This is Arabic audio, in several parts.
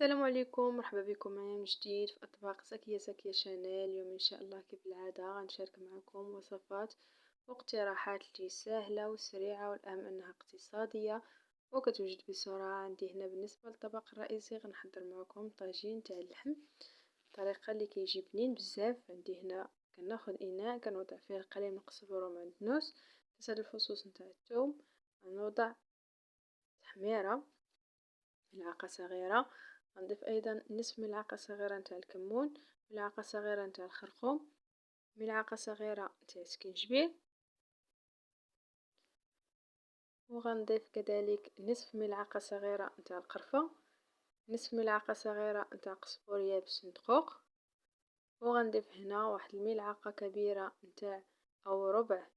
السلام عليكم، مرحبا بكم معايا من جديد في اطباق زكية شانيل. اليوم ان شاء الله كيف العاده غنشارك معكم وصفات واقتراحات اللي سهله وسريعه والاهم انها اقتصاديه وكتوجد بسرعه. عندي هنا بالنسبه للطبق الرئيسي غنحضر معكم طاجين تاع اللحم الطريقه اللي كيجي بنين بزاف. عندي هنا كناخذ اناء كنوضع فيه القليل من القزبر ومعدنوس، 3 الفصوص نتاع الثوم، غنوضع تحميره ملعقة صغيرة، غنضيف أيضا نصف ملعقة صغيرة نتاع الكمون، ملعقة صغيرة نتاع الخرقوم، ملعقة صغيرة نتاع السكينجبير، وغنضيف كذلك نصف ملعقة صغيرة نتاع القرفة، نصف ملعقة صغيرة نتاع قزبر يابس مدقوق، وغنضيف هنا واحد الملعقة كبيرة نتاع أو ربع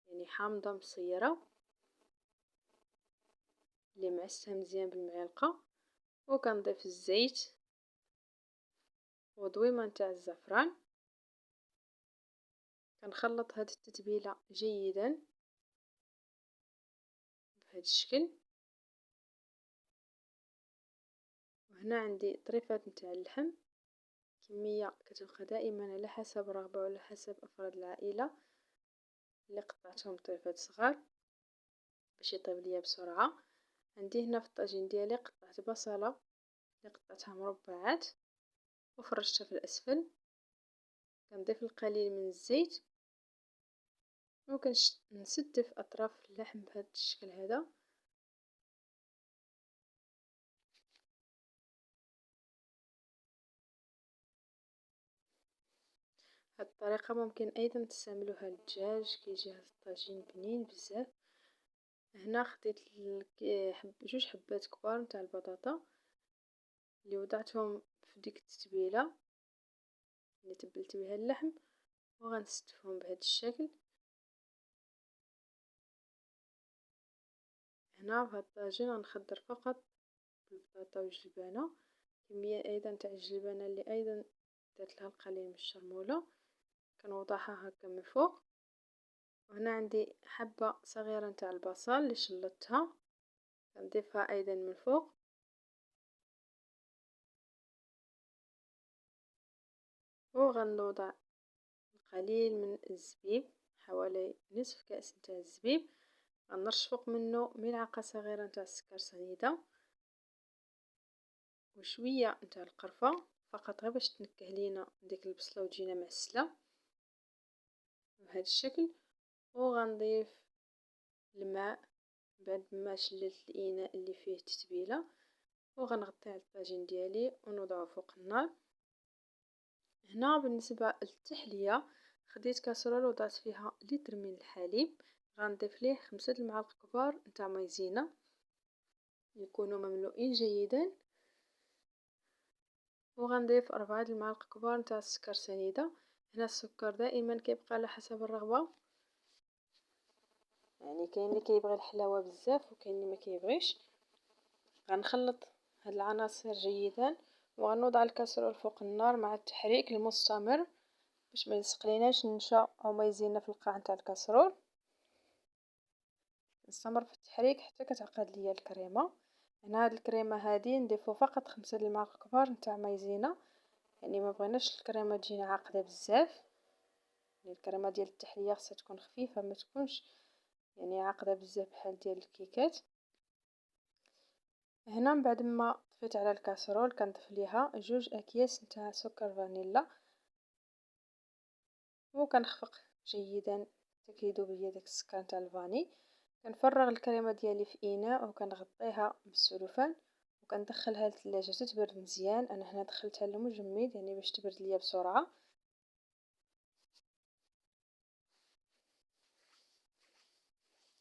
يعني حامضة مصيرة اللي معسها مزيان بالمعلقة، وكنضيف الزيت وضويمة نتاع الزعفران. كنخلط هاد التتبيله جيدا بهذا الشكل. وهنا عندي طريفات نتاع اللحم، كميه كتبقى دائما على حسب الرغبه وعلى حسب افراد العائله اللي قطعتهم طريفات صغار باش يطيب ليا بسرعه. عندي هنا في الطاجين ديالي قطعت بصله اللي قطعتها مربعات وفرشتها في الاسفل. كنضيف القليل من الزيت ونستف اطراف اللحم بهذا الشكل هذا. هاد الطريقه ممكن ايضا تستعملوها للدجاج، كيجي هاد الطاجين بنين بزاف. هنا خديت جوج حبات كبار نتاع البطاطا اللي وضعتهم في ديك التتبيله اللي تبلت بها اللحم، وغنستفهم بهذا الشكل. هنا في هاد الطاجين غنخضر فقط البطاطا والجلبانه، كميه ايضا تاع الجلبانه اللي ايضا درت لها القليل من الشرموله كنوضعها هكا من فوق. وهنا عندي حبه صغيره نتاع البصل اللي شلطتها كنضيفها ايضا من فوق. وغنوضع القليل من الزبيب، حوالي نصف كأس نتاع الزبيب، غنرش فوق منه ملعقه صغيره نتاع السكر سنيده وشويه نتاع القرفه فقط غير باش تنكه لينا ديك البصله وتجينا معسله بهذا الشكل. وغنضيف الماء بعد ما شللت الاناء اللي فيه التتبيله، وغنغطي على الطاجين ديالي ونوضعه فوق النار. هنا بالنسبه للتحليه خديت كاسرول وضعت فيها لتر من الحليب، غنضيف ليه 5 المعالق كبار نتاع مايزينا يكونوا مملوئين جيدا، وغنضيف 4 المعالق كبار نتاع السكر سنيده. هنا السكر دائما كيبقى على حسب الرغبه، يعني كاين اللي كيبغي الحلاوه بزاف وكاين اللي ما كيبغيش. غنخلط هاد العناصر جيدا وغنوضع الكاسرول فوق النار مع التحريك المستمر باش ما يلصقليناش النشا او ما يزيدنا في القاع نتاع الكاسرول. نستمر في التحريك حتى كتعقد ليا الكريمه. هنا هاد الكريمه هادي نضيفو فقط 5 المعالق كبار نتاع مايزينا، يعني ما بغيناش الكريمه تجينا عاقده بزاف، يعني الكريمه ديال التحليه خصها تكون خفيفه ما تكونش يعني عاقده بزاف بحال ديال الكيكات. هنا من بعد ما طفيت على الكاسرول كنضيف ليها 2 اكياس نتاع سكر فانيلا وكنخفق جيدا حتى كيذوب ليا داك السكر نتاع الفاني. كنفرغ الكريمه ديالي في اناء وكنغطيها بالسلوفان وكندخلها للثلاجه تتبرد مزيان. انا هنا دخلتها للمجمد يعني باش تبرد ليا بسرعه.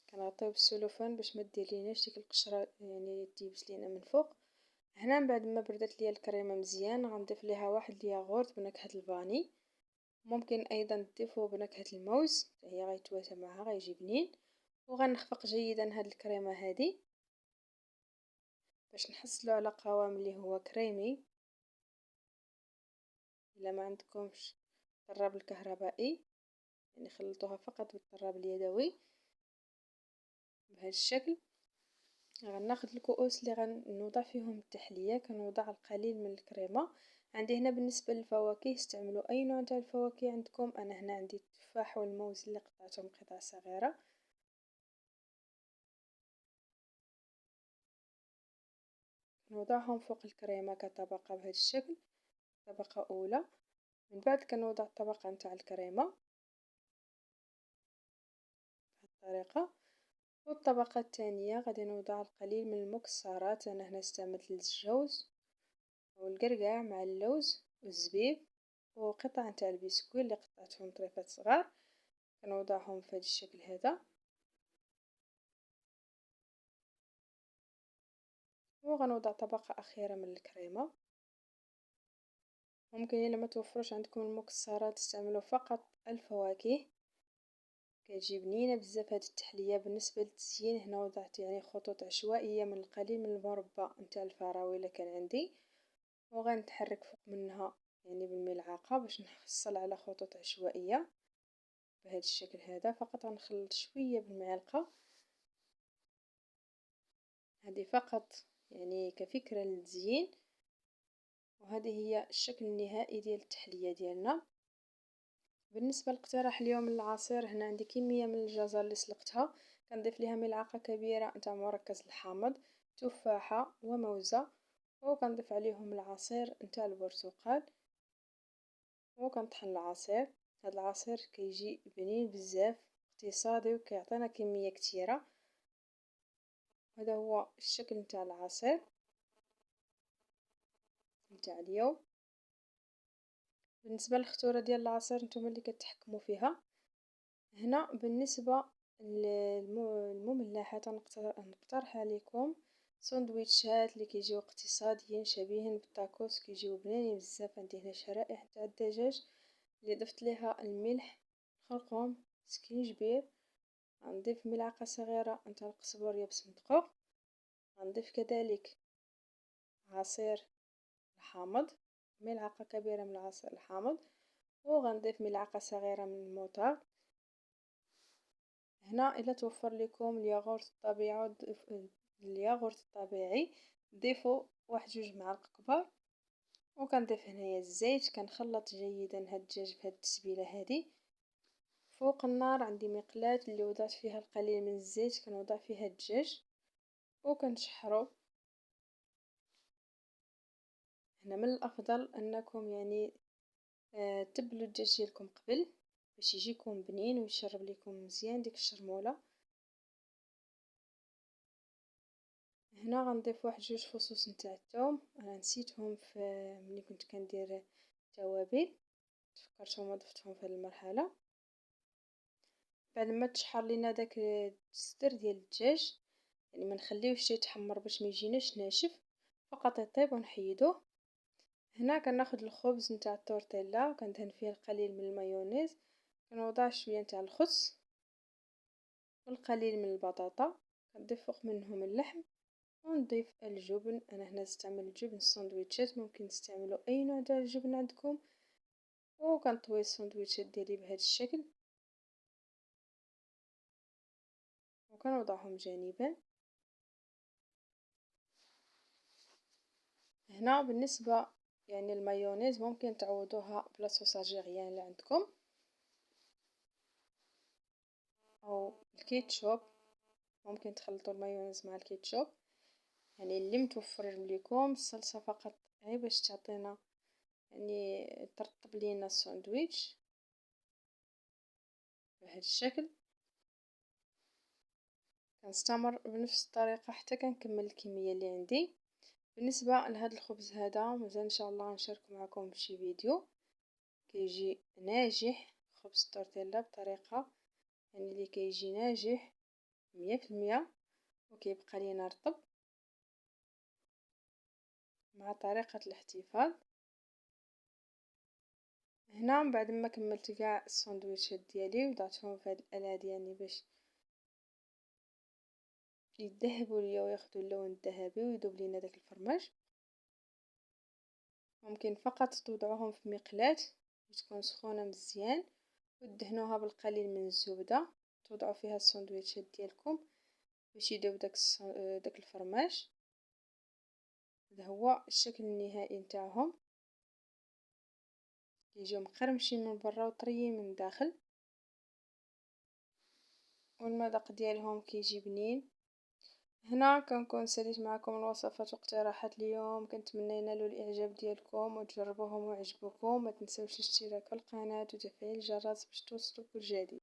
كنغطيو بالسلوفان باش ما ديرليناش ديك القشره يعني تيبس لينا من فوق. هنا من بعد ما بردت ليا الكريمه مزيان غنضيف ليها واحد الياغورت بنكهه الفاني، ممكن ايضا تضيفوا بنكهه الموز هي غيتواتى معها غيجي بنين. وغنخفق جيدا هاد الكريمه هادي باش نحصلوا على قوام اللي هو كريمي. الا ما عندكمش الطراب الكهربائي يعني خلطوها فقط بالطراب اليدوي بهذا الشكل. غناخد الكؤوس اللي غنوضع فيهم التحلية، كنوضع القليل من الكريمة. عندي هنا بالنسبة للفواكه استعملوا اي نوع تاع الفواكه عندكم. انا هنا عندي التفاح والموز اللي قطعتهم قطع صغيرة. نوضعهم فوق الكريمة كطبقة بهذا الشكل، طبقة اولى. من بعد كنوضع الطبقة نتاع الكريمة بهذه الطريقة، والطبقة الثانية غادي نوضع القليل من المكسرات. انا هنا استعملت الجوز والقرقاع مع اللوز والزبيب وقطع نتاع البسكويت اللي قطعتهم طريفات صغار، كنوضعهم في هذا الشكل هذا. وغنوضع طبقة أخيرة من الكريمة. ممكن إلا ما توفرش عندكم المكسرات تستعملوا فقط الفواكه، كتجي بنينة بزاف هاد التحلية. بالنسبة للتزيين هنا وضعت يعني خطوط عشوائية من القليل من المربى نتاع الفراولة كان عندي، وغنتحرك فوق منها يعني بالملعقة باش نحصل على خطوط عشوائية بهذا الشكل هذا. فقط غنخلط شوية بالمعلقة، هذه فقط يعني كفكرة للتزيين. وهذه هي الشكل النهائي ديال التحلية ديالنا. بالنسبة لاقتراح اليوم للعصير، هنا عندي كمية من الجزر اللي سلقتها، كنضيف ليها ملعقة كبيرة نتاع مركز الحامض، تفاحة وموزة، وكنضيف عليهم العصير نتاع البرتقال، وكنطحن العصير. هذا العصير كيجي بنين بزاف، اقتصادي، وكيعطينا كمية كتيرة. هذا هو الشكل نتاع العصير نتاع اليوم. بالنسبه للخطوره ديال العصير نتوما اللي كتحكموا فيها. هنا بالنسبه للمملحات نقترح عليكم سندويتشات اللي كيجيو اقتصاديين شبيهين بالطاكوس، كيجيو بنينين بزاف. عندي هنا شرائح تاع الدجاج اللي ضفت ليها الملح، الخرقوم، سكينجبير، غنضيف ملعقه صغيره نتاع القزبر يابس مدقوق، غنضيف كذلك عصير الحامض، ملعقة كبيرة من العصير الحامض، وغنضيف ملعقة صغيرة من الموطار. هنا الا توفر لكم الياغورت الطبيعي ضيفوا واحد جوج معالق كبار. وكنضيف هنايا الزيت، كنخلط جيدا هاد الدجاج بهاد التتبيله هادي. فوق النار عندي مقلاة اللي وضعت فيها القليل من الزيت، كنوضع فيها الدجاج وكنشحرو. هنا من الافضل انكم يعني تبلوا الدجاج ديالكم قبل باش يجيكم بنين ويشرب لكم مزيان ديك الشرموله. هنا غنضيف واحد جوج فصوص نتاع الثوم، انا نسيتهم في ملي كنت كندير التوابل، تفكرتهم وضفتهم في هذه المرحله. بعد ما تشحر لينا داك الصدر ديال الدجاج، يعني ما نخليوش يتحمر باش ما يجيناش ناشف، فقط يطيب ونحيدوه. هنا كناخذ الخبز نتاع التورتيلا وكندهن فيه القليل من المايونيز، كنوضع شويه نتاع الخس والقليل من البطاطا، كنضيف فوق منهم اللحم ونضيف الجبن. انا هنا استعمل الجبن الساندويتشات، ممكن تستعملوا اي نوع تاع الجبن عندكم. وكنطوي الساندويتشات ديالي بهذا الشكل وكنوضعهم جانبا. هنا بالنسبه يعني المايونيز ممكن تعوضوها بلا صوص غيان اللي عندكم، او الكيتشوب، ممكن تخلطوا المايونيز مع الكيتشوب، يعني اللي متوفر لكم. الصلصه فقط غير باش تعطينا يعني ترطب لينا الساندويتش بهذا الشكل. كنستمر بنفس الطريقه حتى كنكمل الكميه اللي عندي. بالنسبه لهذا الخبز هذا مازال ان شاء الله نشارك معكم بشي فيديو كيجي ناجح، خبز التورتيلا بطريقه يعني اللي كيجي ناجح 100%، وكيبقى لينا رطب مع طريقه الاحتفاظ. هنا من بعد ما كملت كاع الساندويتشات ديالي وضعتهم في هذه الآلة يعني باش يذهبوا ليا وياخذوا اللون الذهبي ويذوب لينا داك الفرماج. ممكن فقط توضعوهم في مقلاة تكون سخونه مزيان وتدهنوها بالقليل من الزبده، توضعوا فيها الساندويتشات ديالكم باش يذوب داك الفرماج. هذا هو الشكل النهائي نتاعهم، كيجيو مقرمشين من برا وطريين من الداخل، والمذاق ديالهم كيجي بنين. هنا كنكون ساليت معكم الوصفات واقتراحات اليوم، كنتمنى ينالوا الاعجاب ديالكم وتجربوهم ويعجبوكم. ما تنسوش الاشتراك في القناه وتفعيل الجرس باش توصلوا كل جديد.